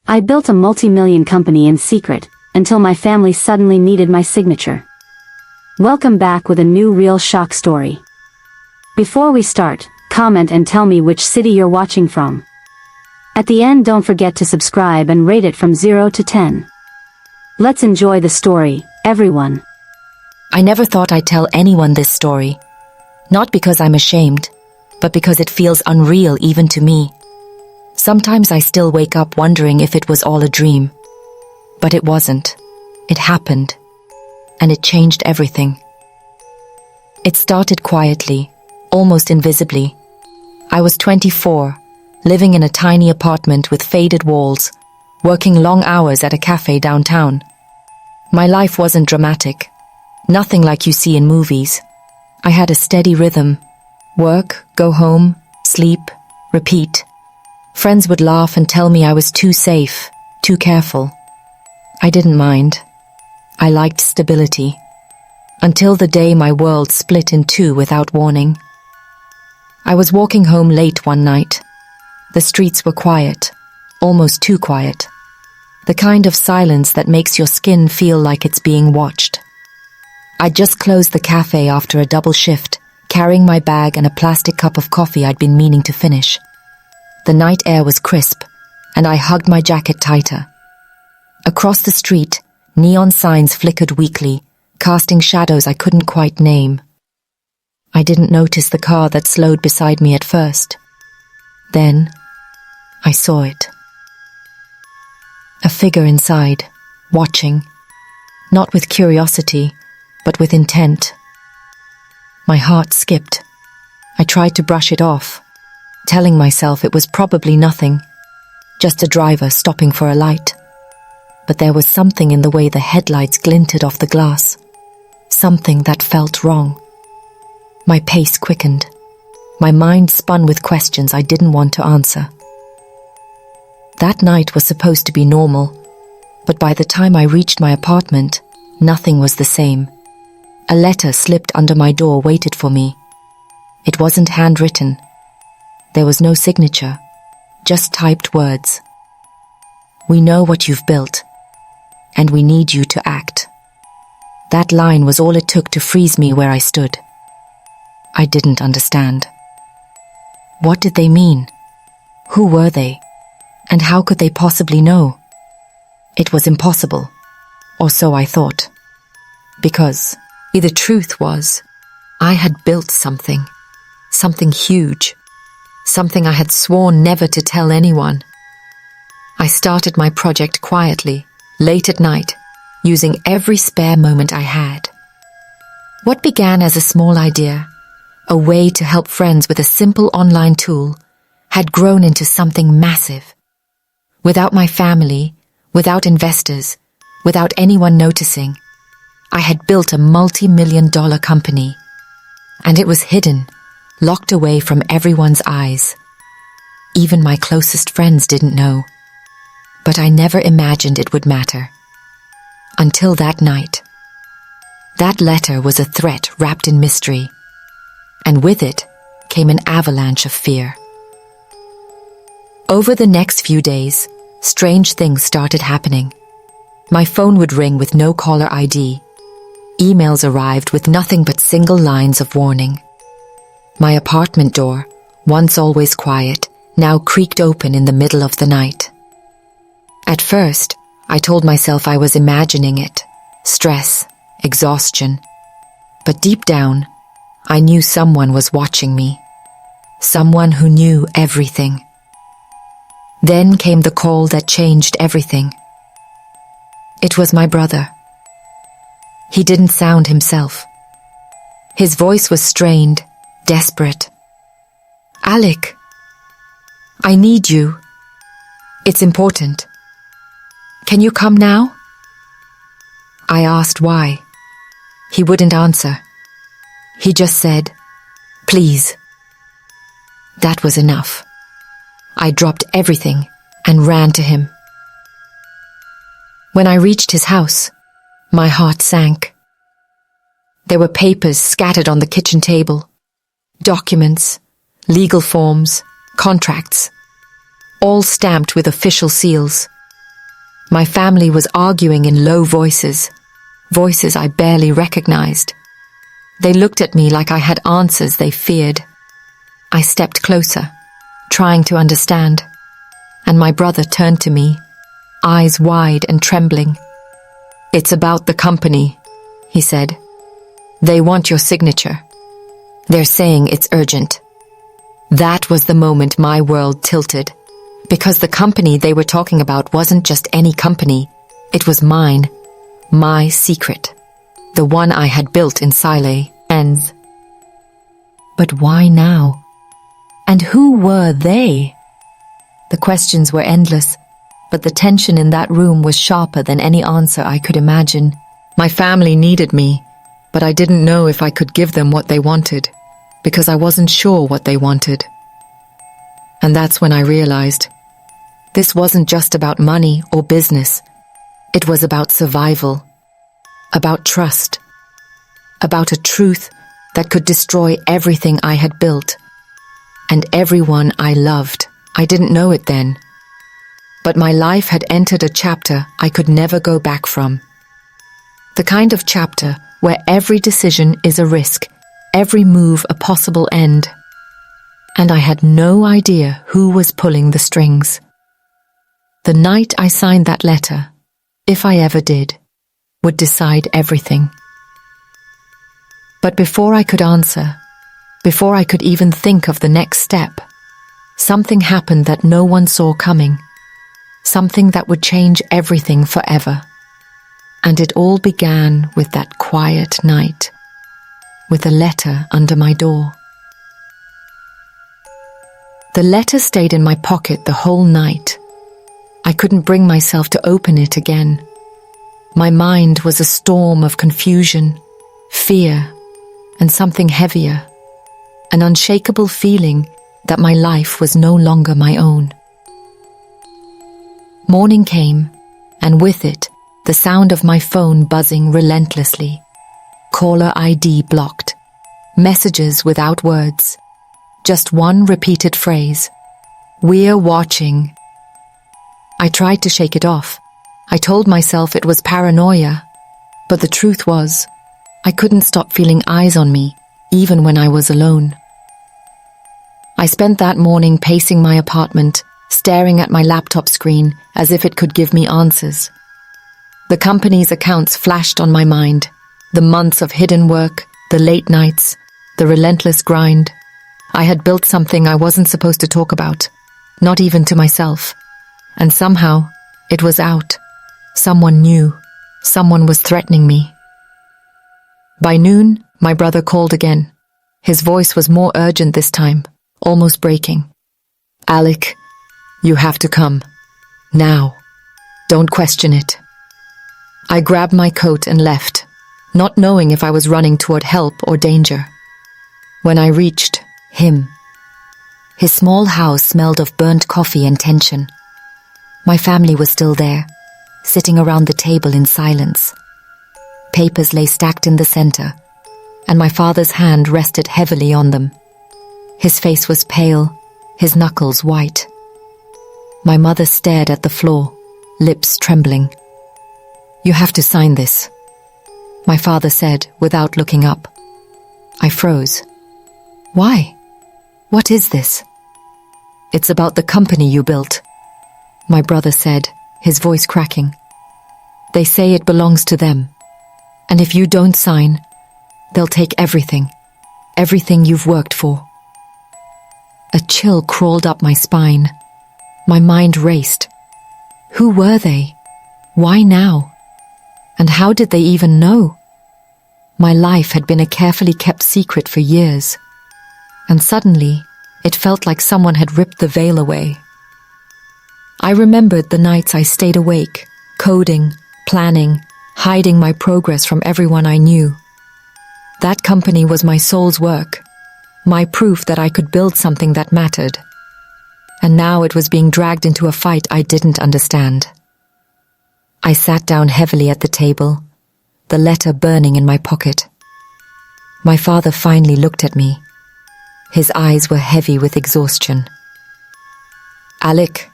I built a multi-million company in secret, until my family suddenly needed my signature. Welcome back with a new real shock story. Before we start, comment and tell me which city you're watching from. At the end, don't forget to subscribe and rate it from 0 to 10. Let's enjoy the story, everyone. I never thought I'd tell anyone this story. Not because I'm ashamed, but because it feels unreal even to me. Sometimes I still wake up wondering if it was all a dream. But it wasn't. It happened. And it changed everything. It started quietly, almost invisibly. I was 24, living in a tiny apartment with faded walls, working long hours at a cafe downtown. My life wasn't dramatic. Nothing like you see in movies. I had a steady rhythm. Work, go home, sleep, repeat. Friends would laugh and tell me I was too safe, too careful. I didn't mind. I liked stability. Until the day my world split in two without warning. I was walking home late one night. The streets were quiet, almost too quiet. The kind of silence that makes your skin feel like it's being watched. I'd just closed the cafe after a double shift, carrying my bag and a plastic cup of coffee I'd been meaning to finish. The night air was crisp, and I hugged my jacket tighter. Across the street, neon signs flickered weakly, casting shadows I couldn't quite name. I didn't notice the car that slowed beside me at first. Then, I saw it. A figure inside, watching, not with curiosity, but with intent. My heart skipped. I tried to brush it off, telling myself it was probably nothing, just a driver stopping for a light. But there was something in the way the headlights glinted off the glass, something that felt wrong. My pace quickened. My mind spun with questions I didn't want to answer. That night was supposed to be normal, but by the time I reached my apartment, nothing was the same. A letter slipped under my door waited for me. It wasn't handwritten. There was no signature, just typed words. We know what you've built, and we need you to act. That line was all it took to freeze me where I stood. I didn't understand. What did they mean? Who were they? And how could they possibly know? It was impossible, or so I thought. Because the truth was, I had built something huge, something I had sworn never to tell anyone. I started my project quietly, late at night, using every spare moment I had. What began as a small idea, a way to help friends with a simple online tool, had grown into something massive. Without my family, without investors, without anyone noticing, I had built a multi-million-dollar company, and it was hidden, locked away from everyone's eyes. Even my closest friends didn't know, but I never imagined it would matter. Until that night. That letter was a threat wrapped in mystery, and with it came an avalanche of fear. Over the next few days, strange things started happening. My phone would ring with no caller ID. Emails arrived with nothing but single lines of warning. My apartment door, once always quiet, now creaked open in the middle of the night. At first, I told myself I was imagining it, stress, exhaustion. But deep down, I knew someone was watching me. Someone who knew everything. Then came the call that changed everything. It was my brother. He didn't sound himself. His voice was strained, desperate. Alec, I need you. It's important. Can you come now? I asked why. He wouldn't answer. He just said, please. That was enough. I dropped everything and ran to him. When I reached his house, my heart sank. There were papers scattered on the kitchen table, documents, legal forms, contracts, all stamped with official seals. My family was arguing in low voices, voices I barely recognized. They looked at me like I had answers they feared. I stepped closer, trying to understand, and my brother turned to me, eyes wide and trembling. "It's about the company," he said. "They want your signature. They're saying it's urgent." That was the moment my world tilted, because the company they were talking about wasn't just any company. It was mine, my secret, the one I had built in Siley Ends. But why now? And who were they? The questions were endless, but the tension in that room was sharper than any answer I could imagine. My family needed me, but I didn't know if I could give them what they wanted, because I wasn't sure what they wanted. And that's when I realized this wasn't just about money or business. It was about survival, about trust, about a truth that could destroy everything I had built and everyone I loved. I didn't know it then, but my life had entered a chapter I could never go back from. The kind of chapter where every decision is a risk, every move a possible end. And I had no idea who was pulling the strings. The night I signed that letter, if I ever did, would decide everything. But before I could answer, before I could even think of the next step, something happened that no one saw coming, something that would change everything forever. And it all began with that quiet night, with a letter under my door. The letter stayed in my pocket the whole night. I couldn't bring myself to open it again. My mind was a storm of confusion, fear, and something heavier, an unshakable feeling that my life was no longer my own. Morning came, and with it, the sound of my phone buzzing relentlessly. Caller ID blocked. Messages without words. Just one repeated phrase. "We're watching." I tried to shake it off. I told myself it was paranoia, but the truth was, I couldn't stop feeling eyes on me, even when I was alone. I spent that morning pacing my apartment, staring at my laptop screen as if it could give me answers. The company's accounts flashed on my mind, the months of hidden work, the late nights, the relentless grind. I had built something I wasn't supposed to talk about, not even to myself. And somehow, it was out. Someone knew. Someone was threatening me. By noon, my brother called again. His voice was more urgent this time, almost breaking. "Alec, you have to come. Now. Don't question it." I grabbed my coat and left, not knowing if I was running toward help or danger. When I reached him, his small house smelled of burnt coffee and tension. My family was still there, sitting around the table in silence. Papers lay stacked in the center, and my father's hand rested heavily on them. His face was pale, his knuckles white. My mother stared at the floor, lips trembling. "You have to sign this," my father said without looking up. I froze. "Why? What is this?" "It's about the company you built," my brother said, his voice cracking. "They say it belongs to them, and if you don't sign, they'll take everything, everything you've worked for." A chill crawled up my spine. My mind raced. Who were they? Why now? And how did they even know? My life had been a carefully kept secret for years, and suddenly it felt like someone had ripped the veil away. I remembered the nights I stayed awake, coding, planning, hiding my progress from everyone I knew. That company was my soul's work, my proof that I could build something that mattered. And now it was being dragged into a fight I didn't understand. I sat down heavily at the table, the letter burning in my pocket. My father finally looked at me. His eyes were heavy with exhaustion. "Alec,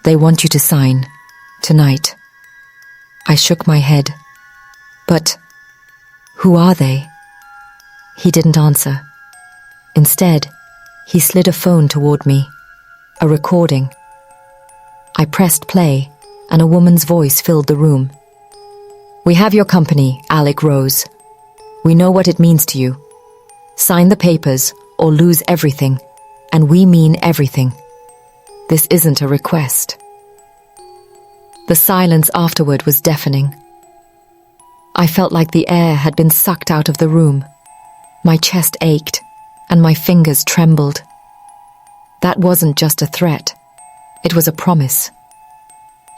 they want you to sign, tonight." I shook my head. But who are they? He didn't answer. Instead, he slid a phone toward me, a recording. I pressed play, and a woman's voice filled the room. "We have your company, Alec Rose. We know what it means to you. Sign the papers or lose everything, and we mean everything. This isn't a request." The silence afterward was deafening. I felt like the air had been sucked out of the room. My chest ached, and my fingers trembled. That wasn't just a threat. It was a promise.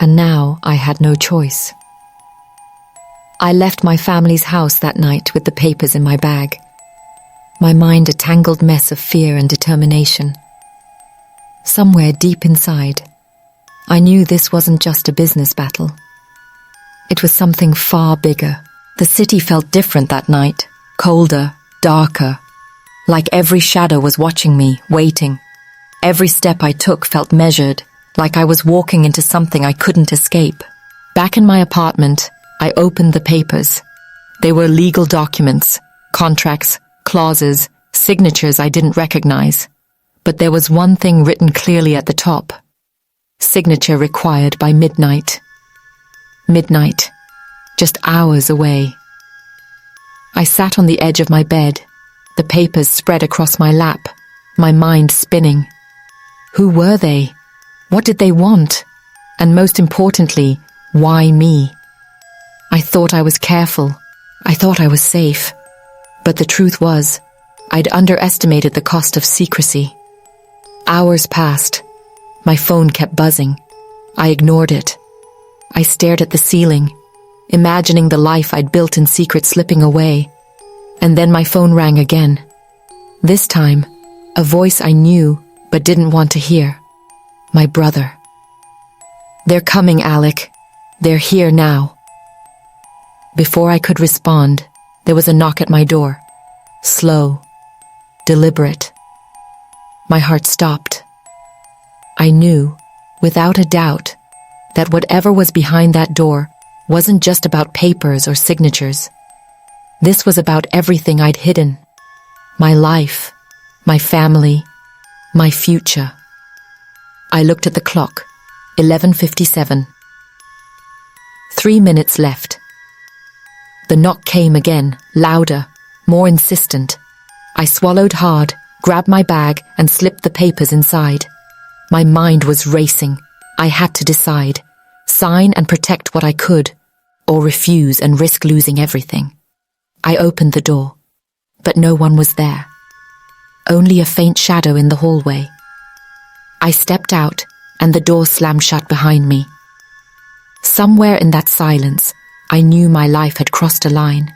And now I had no choice. I left my family's house that night with the papers in my bag. My mind a tangled mess of fear and determination. Somewhere deep inside, I knew this wasn't just a business battle. It was something far bigger. The city felt different that night, colder, darker, like every shadow was watching me, waiting. Every step I took felt measured, like I was walking into something I couldn't escape. Back in my apartment, I opened the papers. They were legal documents, contracts, clauses, signatures I didn't recognize. But there was one thing written clearly at the top. Signature required by midnight. Midnight, just hours away. I sat on the edge of my bed, the papers spread across my lap, my mind spinning. Who were they? What did they want? And most importantly, why me? I thought I was careful. I thought I was safe. But the truth was, I'd underestimated the cost of secrecy. Hours passed. My phone kept buzzing. I ignored it. I stared at the ceiling, imagining the life I'd built in secret slipping away. And then my phone rang again. This time, a voice I knew but didn't want to hear. My brother. "They're coming, Alec. They're here now." Before I could respond, there was a knock at my door. Slow, deliberate. My heart stopped. I knew, without a doubt, that whatever was behind that door wasn't just about papers or signatures. This was about everything I'd hidden. My life, my family, my future. I looked at the clock. 11:57. 3 minutes left. The knock came again, louder, more insistent. I swallowed hard, grabbed my bag, and slipped the papers inside. My mind was racing. I had to decide. Sign and protect what I could, or refuse and risk losing everything. I opened the door, but no one was there. Only a faint shadow in the hallway. I stepped out, and the door slammed shut behind me. Somewhere in that silence, I knew my life had crossed a line.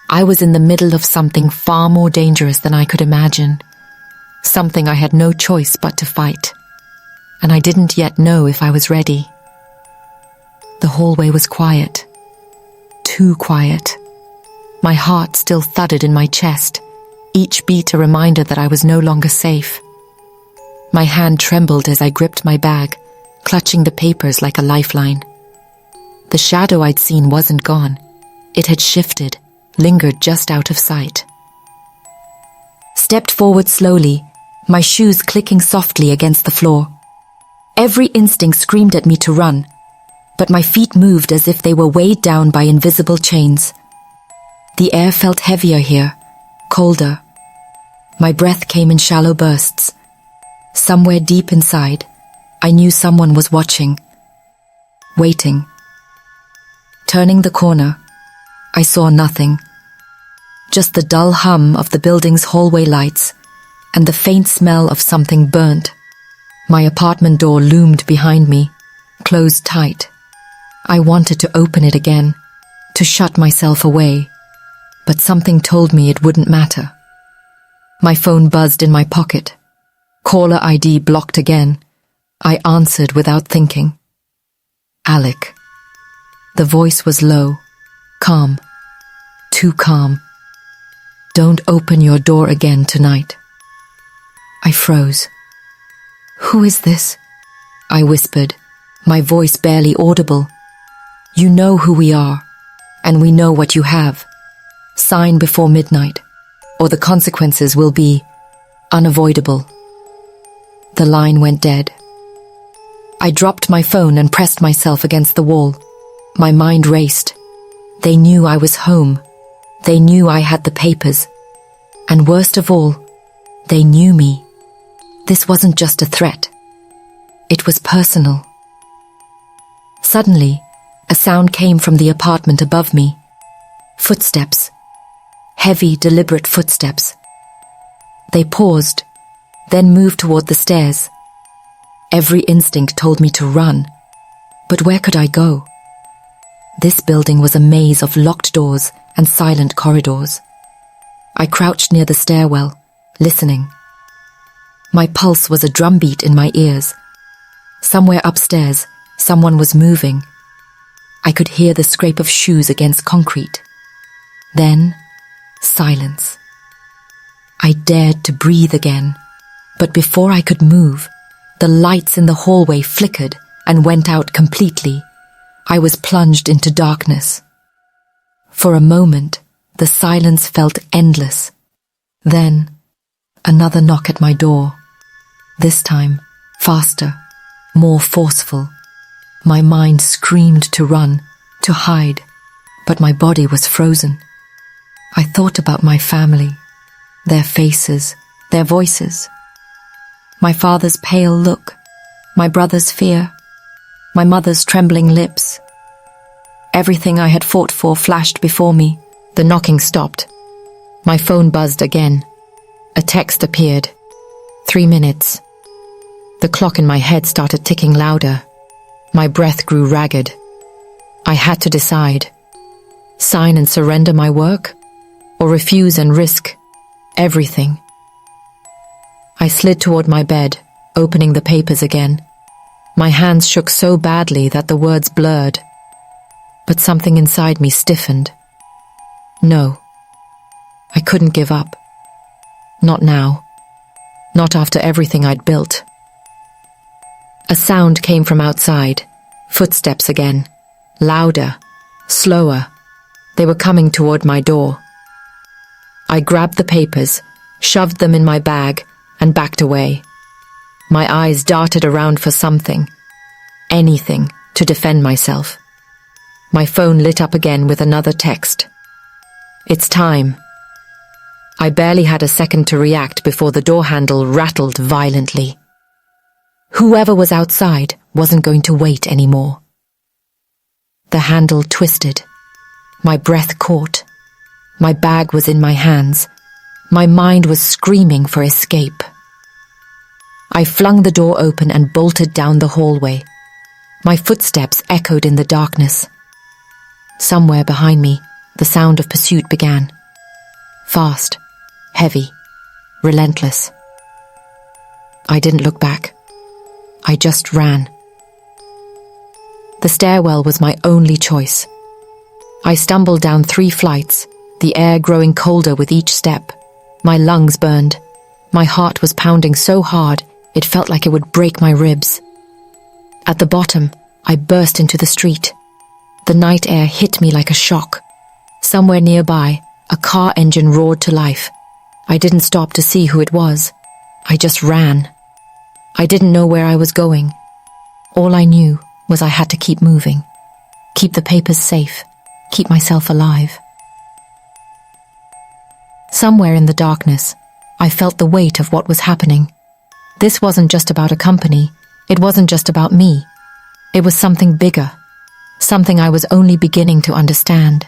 I was in the middle of something far more dangerous than I could imagine. Something I had no choice but to fight. And I didn't yet know if I was ready. The hallway was quiet. Too quiet. My heart still thudded in my chest, each beat a reminder that I was no longer safe. My hand trembled as I gripped my bag, clutching the papers like a lifeline. The shadow I'd seen wasn't gone. It had shifted, lingered just out of sight. Stepped forward slowly, my shoes clicking softly against the floor. Every instinct screamed at me to run, but my feet moved as if they were weighed down by invisible chains. The air felt heavier here, colder. My breath came in shallow bursts. Somewhere deep inside, I knew someone was watching, waiting. Turning the corner, I saw nothing. Just the dull hum of the building's hallway lights and the faint smell of something burnt. My apartment door loomed behind me, closed tight. I wanted to open it again, to shut myself away, but something told me it wouldn't matter. My phone buzzed in my pocket. Caller ID blocked again. I answered without thinking. Alec. The voice was low, calm, too calm. "Don't open your door again tonight." I froze. "Who is this?" I whispered, my voice barely audible. You know who we are, and we know what you have. Sign before midnight, or the consequences will be unavoidable. The line went dead. I dropped my phone and pressed myself against the wall. My mind raced. They knew I was home. They knew I had the papers. And worst of all, they knew me. This wasn't just a threat. It was personal. Suddenly, a sound came from the apartment above me. Footsteps. Heavy, deliberate footsteps. They paused, then moved toward the stairs. Every instinct told me to run. But where could I go? This building was a maze of locked doors and silent corridors. I crouched near the stairwell, listening. My pulse was a drumbeat in my ears. Somewhere upstairs, someone was moving. I could hear the scrape of shoes against concrete. Then, silence. I dared to breathe again, but before I could move, the lights in the hallway flickered and went out completely. I was plunged into darkness. For a moment, the silence felt endless. Then, another knock at my door. This time, faster, more forceful. My mind screamed to run, to hide, but my body was frozen. I thought about my family, their faces, their voices. My father's pale look, my brother's fear, my mother's trembling lips. Everything I had fought for flashed before me. The knocking stopped. My phone buzzed again. A text appeared. 3 minutes. The clock in my head started ticking louder. My breath grew ragged. I had to decide. Sign and surrender my work, or refuse and risk everything. I slid toward my bed, opening the papers again. My hands shook so badly that the words blurred. But something inside me stiffened. No, I couldn't give up. Not now. Not after everything I'd built. A sound came from outside. Footsteps again. Louder. Slower. They were coming toward my door. I grabbed the papers, shoved them in my bag, and backed away. My eyes darted around for something. Anything to defend myself. My phone lit up again with another text. It's time. I barely had a second to react before the door handle rattled violently. Whoever was outside wasn't going to wait anymore. The handle twisted. My breath caught. My bag was in my hands. My mind was screaming for escape. I flung the door open and bolted down the hallway. My footsteps echoed in the darkness. Somewhere behind me, the sound of pursuit began. Fast, heavy, relentless. I didn't look back. I just ran. The stairwell was my only choice. I stumbled down 3 flights, the air growing colder with each step. My lungs burned. My heart was pounding so hard, it felt like it would break my ribs. At the bottom, I burst into the street. The night air hit me like a shock. Somewhere nearby, a car engine roared to life. I didn't stop to see who it was. I just ran. I didn't know where I was going. All I knew was I had to keep moving. Keep the papers safe. Keep myself alive. Somewhere in the darkness, I felt the weight of what was happening. This wasn't just about a company. It wasn't just about me. It was something bigger. Something I was only beginning to understand.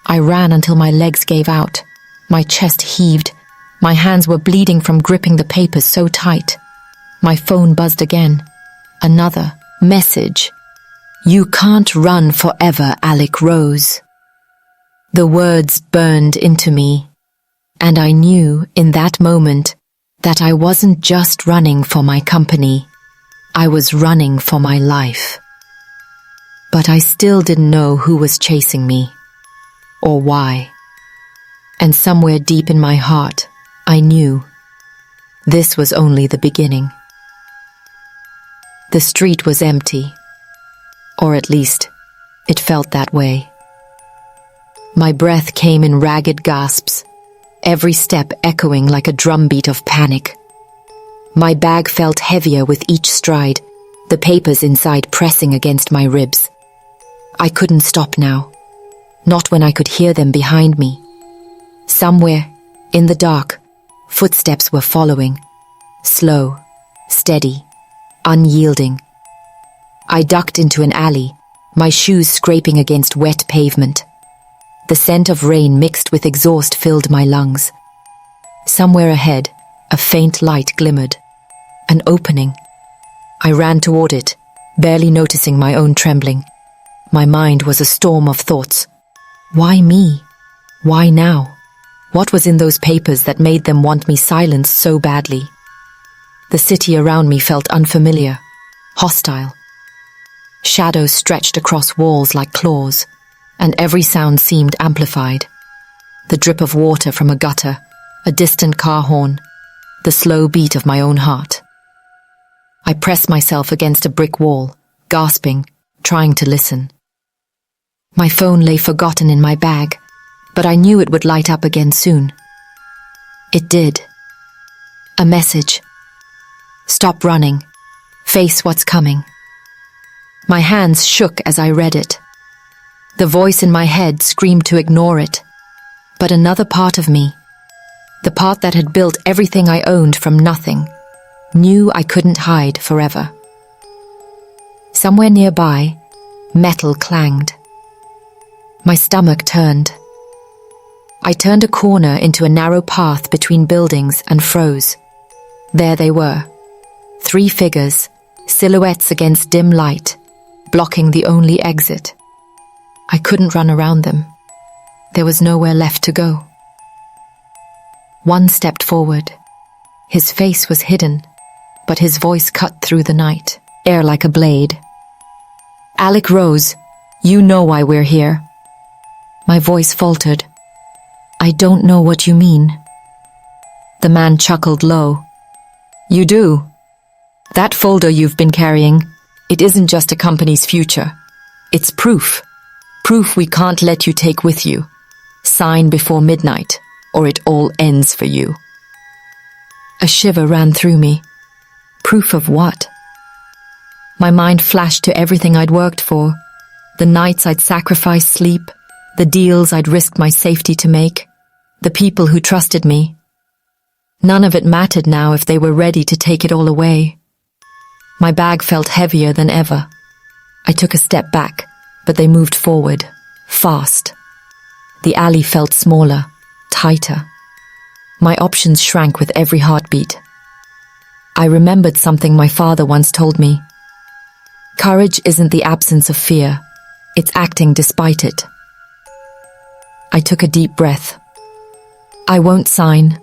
I ran until my legs gave out. My chest heaved. My hands were bleeding from gripping the papers so tight. My phone buzzed again. Another message. You can't run forever, Alec Rose. The words burned into me, and I knew in that moment that I wasn't just running for my company. I was running for my life. But I still didn't know who was chasing me, or why. And somewhere deep in my heart, I knew this was only the beginning. The street was empty, or at least It felt that way. My breath came in ragged gasps, every step echoing like a drumbeat of panic. My bag felt heavier with each stride, the papers inside pressing against my ribs. I couldn't stop now, not when I could hear them behind me. Somewhere, in the dark, footsteps were following, slow, steady, unyielding. I ducked into an alley, my shoes scraping against wet pavement. The scent of rain mixed with exhaust filled my lungs. Somewhere ahead, a faint light glimmered. An opening. I ran toward it, barely noticing my own trembling. My mind was a storm of thoughts. Why me? Why now? What was in those papers that made them want me silenced so badly? The city around me felt unfamiliar, hostile. Shadows stretched across walls like claws, and every sound seemed amplified. The drip of water from a gutter, a distant car horn, the slow beat of my own heart. I pressed myself against a brick wall, gasping, trying to listen. My phone lay forgotten in my bag, but I knew it would light up again soon. It did. A message. Stop running. Face what's coming. My hands shook as I read it. The voice in my head screamed to ignore it. But another part of me, the part that had built everything I owned from nothing, knew I couldn't hide forever. Somewhere nearby, metal clanged. My stomach turned. I turned a corner into a narrow path between buildings and froze. There they were. 3 figures, silhouettes against dim light, blocking the only exit. I couldn't run around them. There was nowhere left to go. One stepped forward. His face was hidden, but his voice cut through the night, air like a blade. Alec Rose, you know why we're here. My voice faltered. I don't know what you mean. The man chuckled low. You do. That folder you've been carrying, it isn't just a company's future. It's proof. Proof we can't let you take with you. Sign before midnight, or it all ends for you. A shiver ran through me. Proof of what? My mind flashed to everything I'd worked for. The nights I'd sacrificed sleep, the deals I'd risked my safety to make, the people who trusted me. None of it mattered now if they were ready to take it all away. My bag felt heavier than ever. I took a step back, but they moved forward, fast. The alley felt smaller, tighter. My options shrank with every heartbeat. I remembered something my father once told me. Courage isn't the absence of fear, it's acting despite it. I took a deep breath. I won't sign.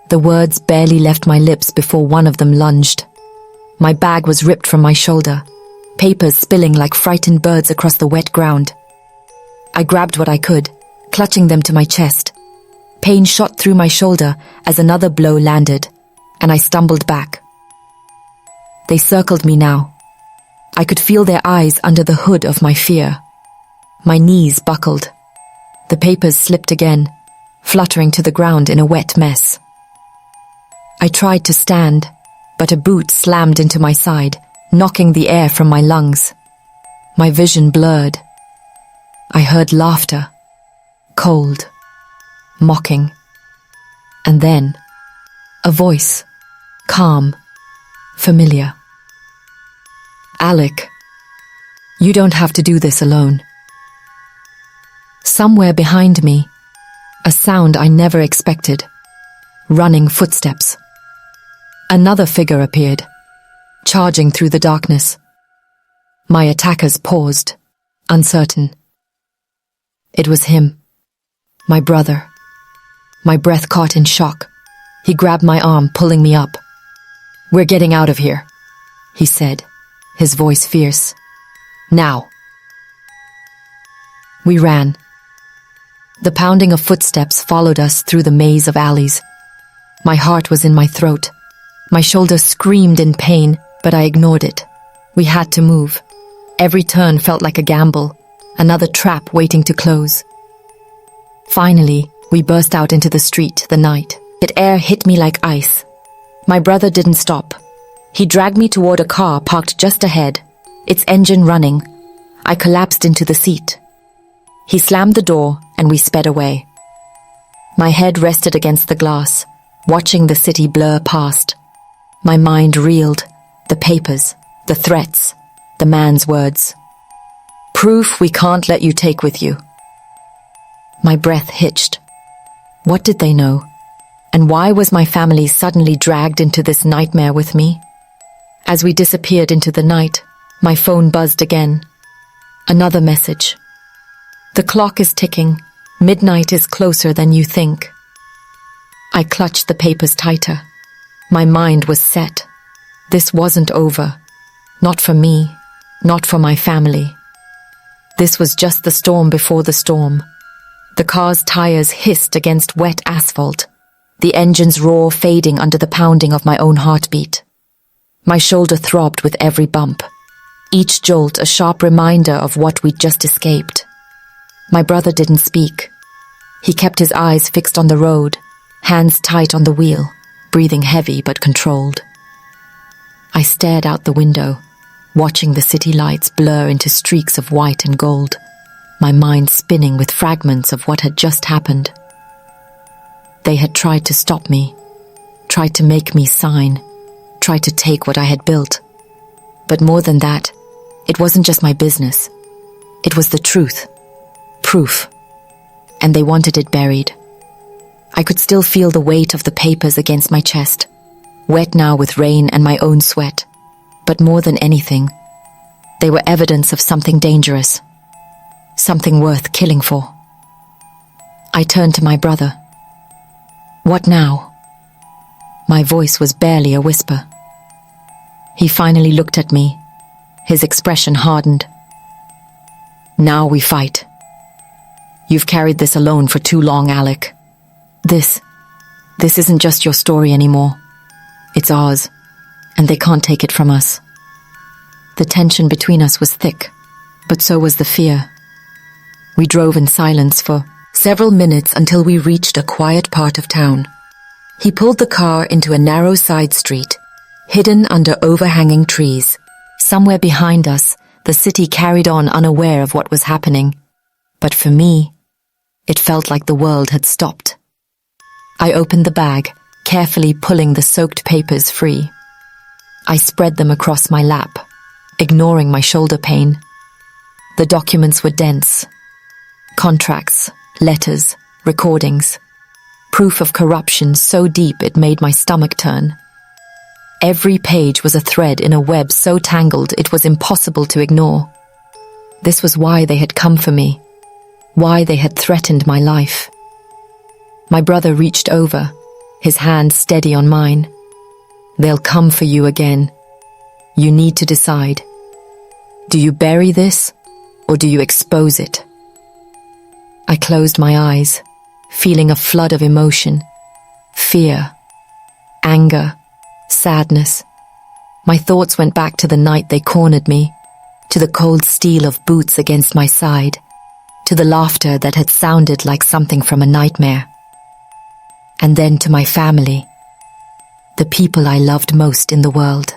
The words barely left my lips before one of them lunged. My bag was ripped from my shoulder, papers spilling like frightened birds across the wet ground. I grabbed what I could, clutching them to my chest. Pain shot through my shoulder as another blow landed, and I stumbled back. They circled me now. I could feel their eyes under the hood of my fear. My knees buckled. The papers slipped again, fluttering to the ground in a wet mess. I tried to stand, but a boot slammed into my side, knocking the air from my lungs. My vision blurred. I heard laughter, cold, mocking. And then, a voice, calm, familiar. Alec, you don't have to do this alone. Somewhere behind me, a sound I never expected. Running footsteps. Another figure appeared, charging through the darkness. My attackers paused, uncertain. It was him, my brother. My breath caught in shock. He grabbed my arm, pulling me up. We're getting out of here, he said, his voice fierce. Now. We ran. The pounding of footsteps followed us through the maze of alleys. My heart was in my throat. My shoulder screamed in pain, but I ignored it. We had to move. Every turn felt like a gamble, another trap waiting to close. Finally, we burst out into the street, the night. The air hit me like ice. My brother didn't stop. He dragged me toward a car parked just ahead, its engine running. I collapsed into the seat. He slammed the door and we sped away. My head rested against the glass, watching the city blur past. My mind reeled, the papers, the threats, the man's words. Proof we can't let you take with you. My breath hitched. What did they know? And why was my family suddenly dragged into this nightmare with me? As we disappeared into the night, my phone buzzed again. Another message. The clock is ticking. Midnight is closer than you think. I clutched the papers tighter. My mind was set. This wasn't over. Not for me. Not for my family. This was just the storm before the storm. The car's tires hissed against wet asphalt, the engine's roar fading under the pounding of my own heartbeat. My shoulder throbbed with every bump, each jolt a sharp reminder of what we'd just escaped. My brother didn't speak. He kept his eyes fixed on the road, hands tight on the wheel, breathing heavy but controlled. I stared out the window, watching the city lights blur into streaks of white and gold, my mind spinning with fragments of what had just happened. They had tried to stop me, tried to make me sign, tried to take what I had built. But more than that, it wasn't just my business. It was the truth. Proof. And they wanted it buried. I could still feel the weight of the papers against my chest, wet now with rain and my own sweat. But more than anything, they were evidence of something dangerous. Something worth killing for. I turned to my brother. What now? My voice was barely a whisper. He finally looked at me. His expression hardened. Now we fight. You've carried this alone for too long, Alec. This isn't just your story anymore. It's ours, and they can't take it from us. The tension between us was thick, but so was the fear. We drove in silence for several minutes until we reached a quiet part of town. He pulled the car into a narrow side street, hidden under overhanging trees. Somewhere behind us, the city carried on unaware of what was happening. But for me, it felt like the world had stopped. I opened the bag, carefully pulling the soaked papers free. I spread them across my lap, ignoring my shoulder pain. The documents were dense. Contracts, letters, recordings. Proof of corruption so deep it made my stomach turn. Every page was a thread in a web so tangled it was impossible to ignore. This was why they had come for me, why they had threatened my life. My brother reached over, his hand steady on mine. They'll come for you again. You need to decide. Do you bury this, or do you expose it? I closed my eyes, feeling a flood of emotion. Fear, anger, sadness. My thoughts went back to the night they cornered me, to the cold steel of boots against my side, to the laughter that had sounded like something from a nightmare. And then to my family, the people I loved most in the world.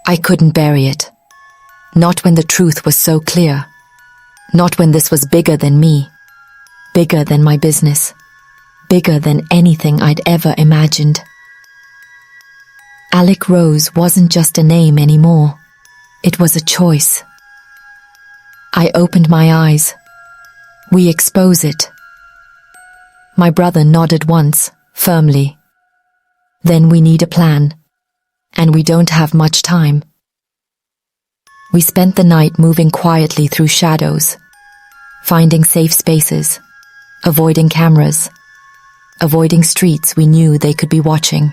I couldn't bury it. Not when the truth was so clear. Not when this was bigger than me, bigger than my business, bigger than anything I'd ever imagined. Alec Rose wasn't just a name anymore. It was a choice. I opened my eyes. We expose it. My brother nodded once, firmly. Then we need a plan, and we don't have much time. We spent the night moving quietly through shadows, finding safe spaces, avoiding cameras, avoiding streets we knew they could be watching.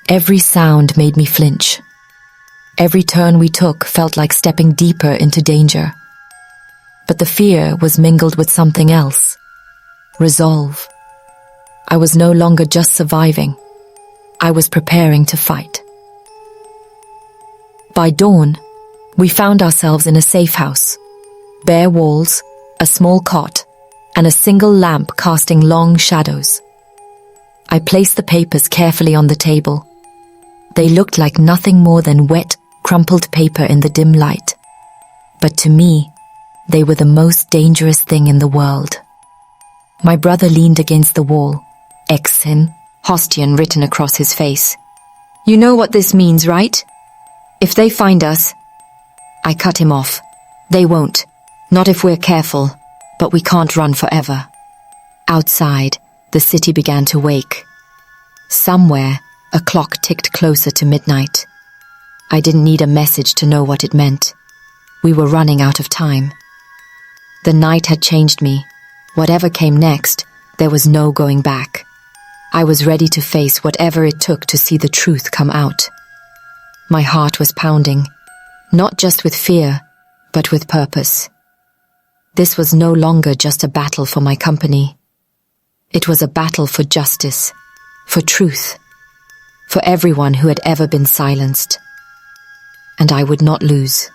Every sound made me flinch. Every turn we took felt like stepping deeper into danger. But the fear was mingled with something else. Resolve. I was no longer just surviving. I was preparing to fight. By dawn, We found ourselves in a safe house. Bare walls, a small cot, and a single lamp casting long shadows. I placed the papers carefully on the table. They looked like nothing more than wet, crumpled paper in the dim light. But to me, they were the most dangerous thing in the world. My brother leaned against the wall, Exin, Hostian written across his face. You know what this means, right? If they find us... I cut him off. They won't. Not if we're careful. But we can't run forever. Outside, the city began to wake. Somewhere, a clock ticked closer to midnight. I didn't need a message to know what it meant. We were running out of time. The night had changed me. Whatever came next, there was no going back. I was ready to face whatever it took to see the truth come out. My heart was pounding, not just with fear, but with purpose. This was no longer just a battle for my company. It was a battle for justice, for truth, for everyone who had ever been silenced. And I would not lose.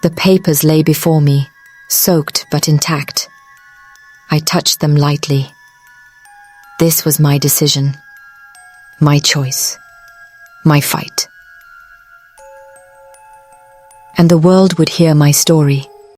The papers lay before me, soaked but intact. I touched them lightly. This was my decision, my choice, my fight. And the world would hear my story.